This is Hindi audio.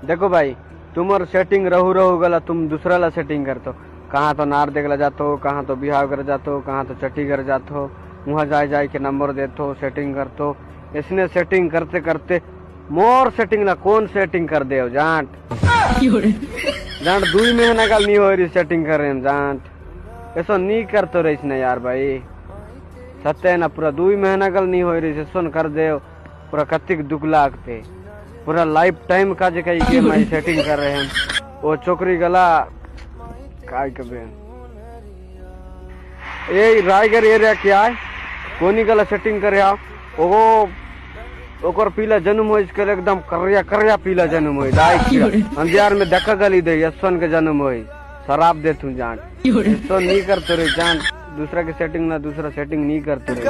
देखो भाई, तुम्हार सेटिंग रहू रहू गला, तुम दूसरा ला सेटिंग करतो। कहाँ तो नार देखला जातो, कहाँ तो बिहाव कर जातो, कहाँ तो चट्टी कर जातो, वहाँ जाए जाए के नंबर देतो, सेटिंग करतो। इसने सेटिंग करते करते मोर सेटिंग ला कौन सेटिंग कर दे जाट जाट 2 महीना का नहीं हो रही सेटिंग कर रहे हैं जाट। ऐसा नहीं करते रही ना यार भाई, सत्य है ना, पूरा 2 महीना का नहीं हो रही सुन कर दे। पूरा कतिक दुख लागते, पूरा लाइफ टाइम का जे कई गेम आई सेटिंग कर रहे हैं। वो छोकरी गला काय कबे ए रायगढ़ एरिया क्या है, कोनी गला सेटिंग करे ओ ओकर पीला जन्म हो इसके एकदम करिया करिया पीला जन्म हो दाई अंधियार में धक्का गली दे यशन के जन्म हो शराब दे तू जान। तो नहीं करते रे जान, दूसरा के सेटिंग ना दूसरा सेटिंग नहीं करते रे।